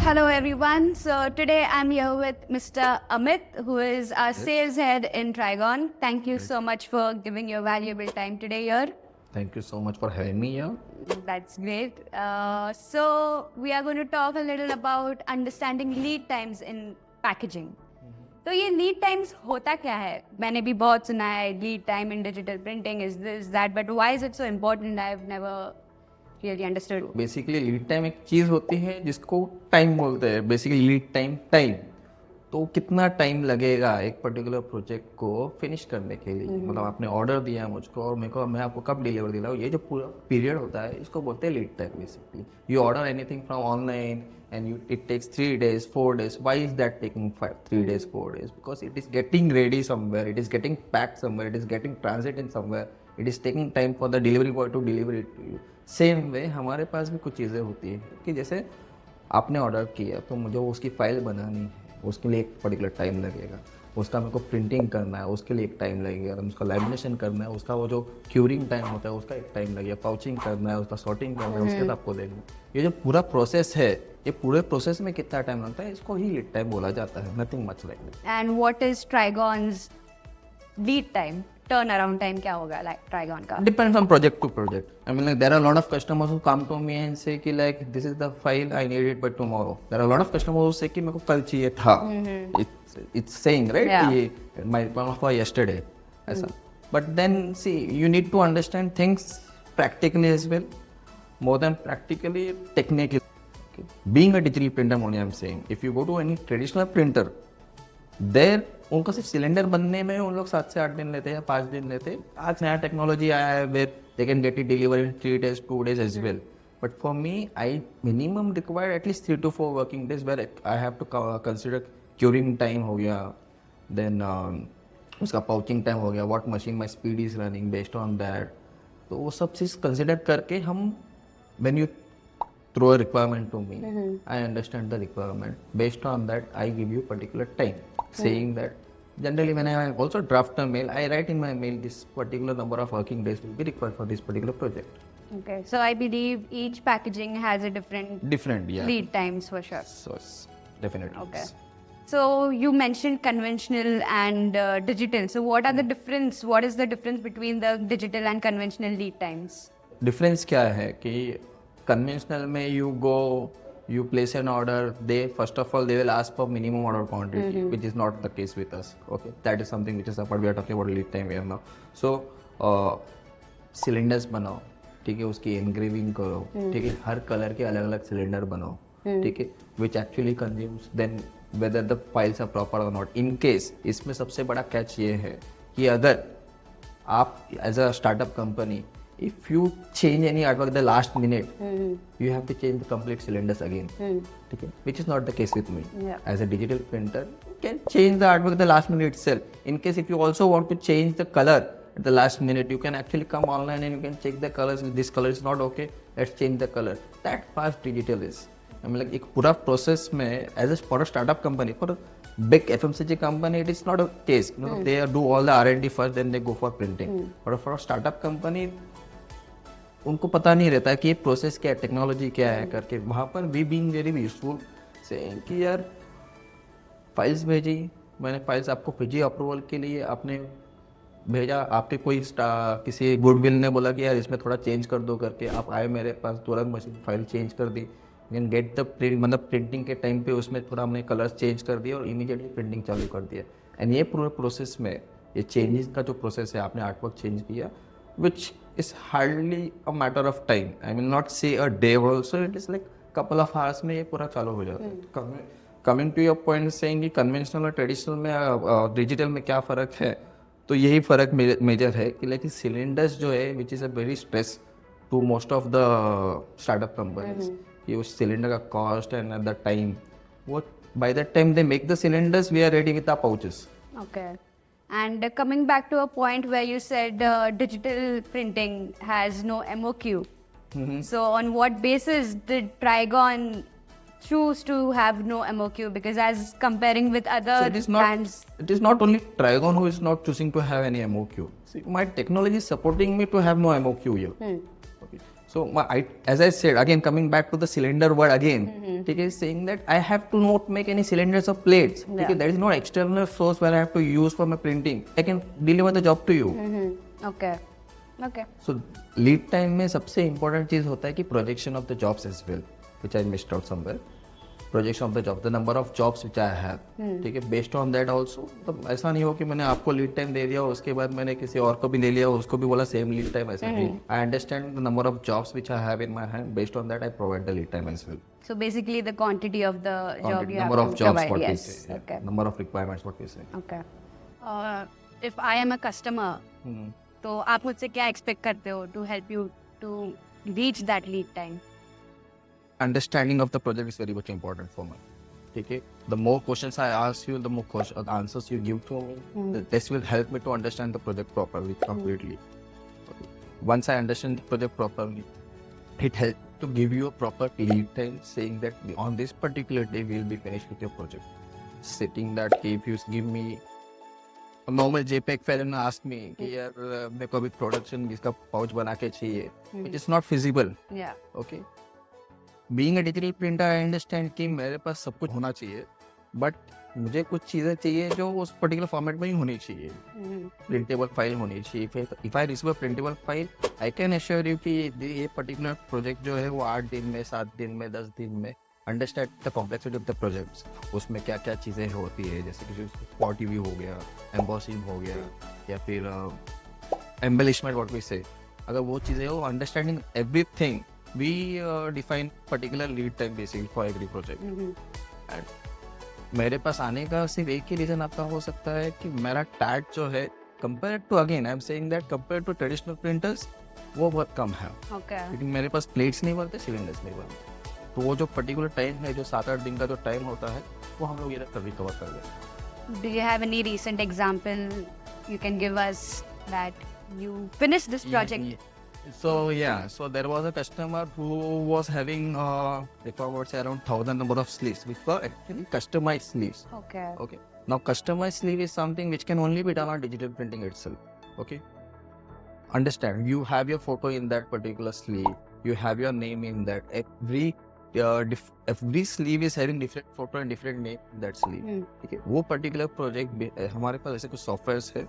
Hello everyone. So today I'm here with Mr. Amit, who is our sales head in Trigon. Thank you so much for giving your valuable time today here. Thank you so much for having me here. That's great. So we are going to talk a little about understanding lead times in packaging. तो ये lead times होता क्या है? मैंने भी बहुत सुना है lead time in digital printing is this that, but why is it so important? I have never really understood. Basically lead time एक चीज़ होती है जिसको टाइम बोलते हैं. बेसिकली लीड टाइम तो कितना टाइम लगेगा एक पर्टिकुलर प्रोजेक्ट को फिनिश करने के लिए. मतलब आपने ऑर्डर दिया मुझको और मैं आपको कब डिलीवर दिलाऊँ, ये जो पूरा पीरियड होता है इसको बोलते हैं lead time. Basically you order anything from online and it takes 3 days 4 days. Why is that taking 3 days 4 days? Because it is getting ready somewhere, it is getting packed somewhere, it is getting transit in somewhere, it is taking time for the delivery boy to deliver it to you. Same way हमारे पास भी कुछ चीज़ें होती हैं कि जैसे आपने order किया तो मुझे उसकी फ़ाइल बनानी है, उसके लिए एक पर्टिकुलर टाइम लगेगा. उसका मेरे को प्रिंटिंग करना है, उसके लिए एक टाइम लगेगा. उसका लैमिनेशन करना है, उसका वो जो क्यूरिंग टाइम होता है उसका एक टाइम लगेगा. पाउचिंग करना है, उसका सॉर्टिंग करना है, उसके बाद आपको देना. ये जो पूरा प्रोसेस है, ये पूरे प्रोसेस में कितना टाइम लगता है, इसको ही लीड टाइम बोला जाता है. Nothing much like that. And what is Trigon's lead time, turn around time क्या होगा लाइक ट्राइगॉन का? Depends on project to project. I mean, like there are a lot of customers who come to me and say कि like this is the file I need it by tomorrow. There are a lot of customers who say कि मेरे को कल चाहिए था. It's saying right Yeah. ये my problem for yesterday ऐसा. But then see you need to understand things practically as well, more than practically technically. Being a digital printer only I'm saying, if you go to any traditional printer, there उनका सिर्फ cylinder बनने में उन लोग 7 से 8 दिन लेते हैं या 5 दिन लेते हैं. आज नया टेक्नोलॉजी आया है where they can get it deliver in 3 days 2 days as well. But for me I minimum require at least 3 to 4 working days where I have to consider curing time हो गया, देन उसका पाउचिंग टाइम हो गया, what machine my speed is running based on that. तो वो सब चीज़ consider करके हम when you throw a requirement to me, I understand the requirement. Based on that, I give you particular time, saying that generally when I also draft a mail, I write in my mail this particular number of working days will be required for this particular project. Okay, so I believe each packaging has a different Yeah. lead times for sure. So definitely. Okay. So you mentioned conventional and digital. So what are the difference? What is the difference between the digital and conventional lead times? Difference क्या है कि conventional में you place an order, they first of all they will ask for minimum order quantity, which is not the case with us. Okay, that is something which is apart. We are talking about lead time here now. So cylinders बनाओ, ठीक है, उसकी engraving करो, ठीक है, हर colour के अलग अलग सिलेंडर बनाओ, ठीक है, which actually consumes then whether the files are proper or not. In case इसमें सबसे बड़ा catch ये है कि अगर आप as a startup company if you change any artwork at the last minute, you have to change the complete cylinders again. Okay? Which is not the case with me. Yeah. As a digital printer, you can change the artwork at the last minute itself. In case if you also want to change the color at the last minute, you can actually come online and you can check the colors. This color is not okay, let's change the color. That fast digital is. I mean, like एक पूरा process में as a for a startup company, for a big FMCG company, it is not a case. You know, they do all the R&D first, then they go for printing. But for a startup company, उनको पता नहीं रहता है कि ये process क्या है, technology क्या है करके. वहाँ पर वी बीइंग वेरी यूजफुल से कि यार फाइल्स भेजी, मैंने फाइल्स आपको भेजी अप्रूवल के लिए, आपने भेजा, आपके कोई किसी गुडविल ने बोला कि यार इसमें थोड़ा चेंज कर दो करके, आप आए मेरे पास, तुरंत मशीन फाइल चेंज कर दी. कैन गेट द प्रिंट, मतलब प्रिंटिंग के टाइम पे उसमें थोड़ा हमने कलर्स चेंज कर दिए और इमीडिएटली प्रिंटिंग चालू कर दिया. एंड ये पूरे प्रोसेस में ये चेंजेस का जो प्रोसेस है, आपने आर्टवर्क चेंज किया, which is hardly a matter of time. I will not say a day also, it is like couple of hours में ये पूरा चालू हो जाता है. Coming to your point saying कि conventional और traditional में digital में क्या फ़र्क है, तो यही फ़र्क मेजर है कि लेकिन cylinders जो है which is a very stress to most of the startup companies, कि उस cylinder का cost and at the time, वो by that time they make the cylinders, we are ready with our pouches. Okay. And coming back to a point where you said digital printing has no MOQ. So on what basis did Trigon choose to have no MOQ? Because as comparing with other So brands, it is not only Trigon who is not choosing to have any MOQ. See, my technology is supporting me to have no MOQ here. Okay. So as I said, again coming back to the cylinder word again, it is saying that I have to not make any cylinders or plates. Yeah. Okay, there is no external source where I have to use for my printing. I can deliver the job to you. okay, okay. So lead time में सबसे important चीज होता है कि projection of the jobs as well, which I missed out somewhere. Projection of the job, the number of jobs which I have. ठीक है, based on that also. तो ऐसा नहीं हो कि मैंने आपको lead time दे दिया उसके बाद मैंने किसी और को भी ले लिया उसको भी बोला same lead time ऐसा नहीं. I understand the number of jobs which I have in my hand. Based on that I provide the lead time as well. So basically, the quantity of the job you Number have of to jobs provide. what we Yes. say. Yeah. Okay. Number of requirements what we say. Okay. If I am a customer, तो आप मुझसे क्या expect करते हो to help you to reach that lead time? Understanding of the project is very much important for me. Okay, the more questions I ask you, the more answers you give to me. This will help me to understand the project properly, completely. Okay. Once I understand the project properly, it helps to give you a proper lead time, saying that on this particular day we will be finished with your project. Sitting that if you give me a normal JPEG file and ask me कि यार मेरे को अभी production इसका pouch बना के चाहिए, it is not feasible. Yeah. Okay. Being a digital printer, I understand कि मेरे पास सब कुछ होना चाहिए, but मुझे कुछ चीज़ें चाहिए जो उस पर्टिकुलर फॉर्मेट में ही होनी चाहिए. प्रिंटेबल फाइल होनी चाहिए. If I receive a printable file, I can assure you कि ये पर्टिकुलर प्रोजेक्ट जो है वो 8 दिन में, 7 दिन में, 10 दिन में understand the complexity of the projects. उसमें क्या क्या चीज़ें होती है, जैसे कि स्पॉट टीवी हो गया, एम्बॉसिंग हो गया, या फिर एम्बेलिशमेंट व्हाट वी से. अगर वो चीज़ें हो, understanding everything, we define particular lead time basically for every project. And मेरे पास आने का सिर्फ एक ही रीज़न आपका हो सकता है कि मेरा टैग जो है compare to, again I am saying that compare to traditional printers, वो बहुत कम है. Okay. लेकिन मेरे पास प्लेट्स नहीं बनते, सिलेंडर्स नहीं बनते. तो वो जो पर्टिकुलर टाइम है, जो 7-8 दिन का जो टाइम होता है, वो हम लोग ये कभी कवर कर दें. Do you have any recent example you can give us that you finished this project? So there was a customer who was having requirements around 1,000 number of sleeves, which were actually customized sleeves. Okay. Okay. Now customized sleeve is something which can only be done on digital printing itself. Okay. Understand? You have your photo in that particular sleeve. You have your name in that. Every sleeve is having different photo and different name in that sleeve. Okay. वो particular project हमारे पास ऐसे कुछ softwares है.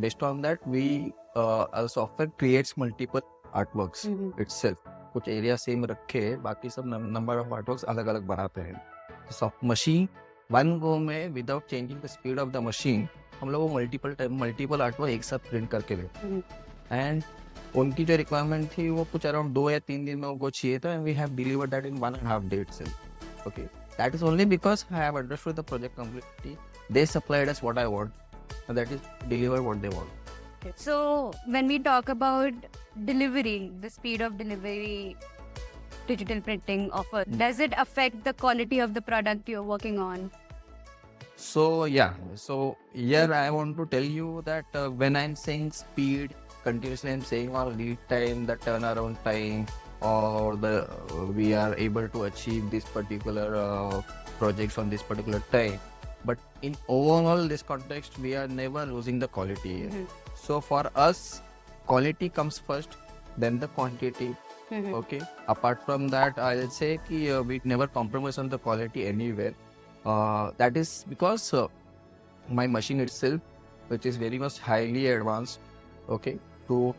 Based on that, our software creates multiple artworks itself. कुछ area same रखे, बाकी सब number of artworks अलग अलग बनाते हैं. So machine one go में without changing the speed of the machine, हम लोग वो multiple artwork एक साथ print करके देते हैं. And उनकी जो requirement थी वो कुछ around 2 या 3 दिन में उनको चाहिए था, and we have delivered that in 1.5 days itself. Okay, that is only because I have understood the project completely. They supplied us what I want, and that is deliver what they want. Okay. So when we talk about delivery, the speed of delivery, digital printing offer, does it affect the quality of the product you're working on? So here I want to tell you that when I'm saying speed, continuously I'm saying our lead time, the turnaround time, or we are able to achieve this particular projects on this particular time. But in overall this context, we are never losing the quality. So for us, quality comes first, then the quantity. Okay. Apart from that, I'll say that we never compromise on the quality anywhere. That is because my machine itself, which is very much highly advanced, okay, to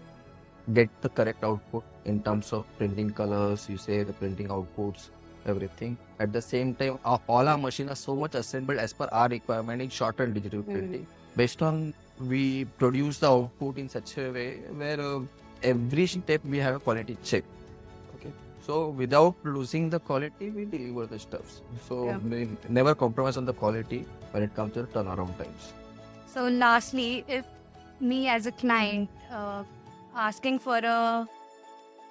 get the correct output in terms of printing colors, you say the printing outputs, everything. At the same time, all our machines are so much assembled as per our requirement in shortened digital printing. Based on, we produce the output in such a way where every step we have a quality check. Okay, so without losing the quality, we deliver the stuffs. So we never compromise on the quality when it comes to the turnaround times. So lastly, if me as a client asking for a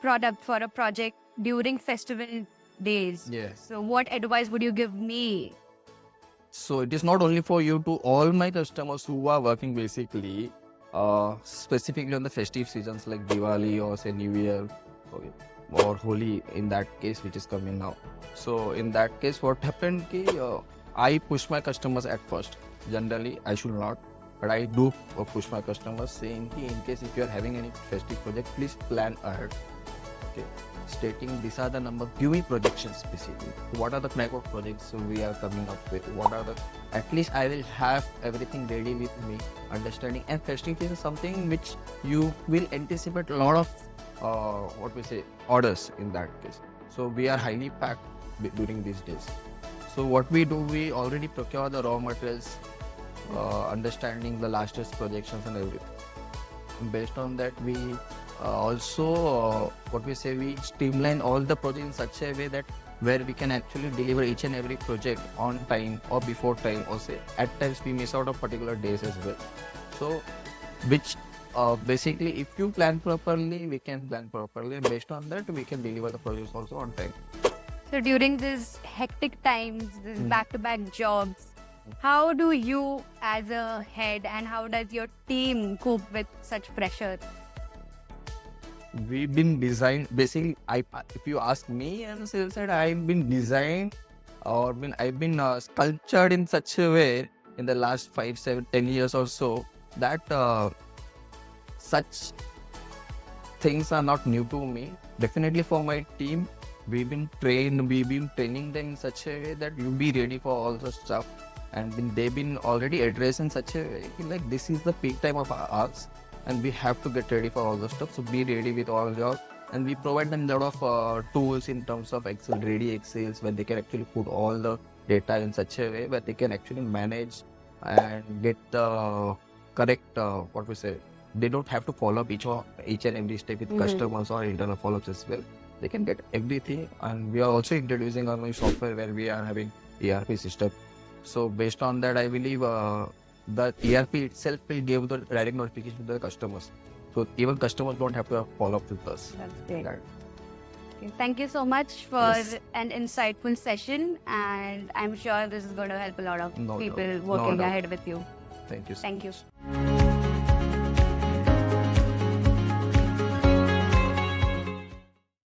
product for a project during festival days, so what advice would you give me? So it is not only for you, to all my customers who are working basically specifically on the festive seasons like Diwali or say New Year. Okay. or Holi in that case, which is coming now. So in that case, what happened ki I push my customers at first. Generally, I should not, but I do push my customers saying ki in case if you are having any festive project, please plan ahead. Okay, stating these are the number, give me projections basically. What are the type of projects we are coming up with? What are the, at least I will have everything ready with me, understanding. And festive is something which you will anticipate a lot of what we say orders in that case. So we are highly packed during these days. So what we do, we already procure the raw materials, understanding the last year's projections and everything. Based on that, we what we say, we streamline all the projects in such a way that where we can actually deliver each and every project on time or before time, or say at times we miss out of particular days as well. So which basically if you plan properly, we can plan properly, and based on that we can deliver the projects also on time. So during these hectic times, these back-to-back jobs, how do you as a head and how does your team cope with such pressure? We've been designed basically. If you ask me as a sales side, I've been designed or I've been sculptured in such a way in the last 5, 7, 10 years or so that such things are not new to me. Definitely for my team, we've been training them in such a way that you be ready for all the stuff, and they've been already addressed in such a way like this is the peak time of ours and we have to get ready for all the stuff. So be ready with all your, and we provide them a lot of tools in terms of Excel, ready Excels, where they can actually put all the data in such a way where they can actually manage and get the correct what we say. They don't have to follow up each and every step with customers or internal follow-ups as well. They can get everything, and we are also introducing our new software where we are having ERP system. So based on that, I believe the ERP itself will give the direct notification to the customers. So even customers don't have to follow up with us. That's great. That. Okay, thank you so much for an insightful session, and I'm sure this is going to help a lot of No people doubt. working No doubt. ahead with you. Thank you. Thank you.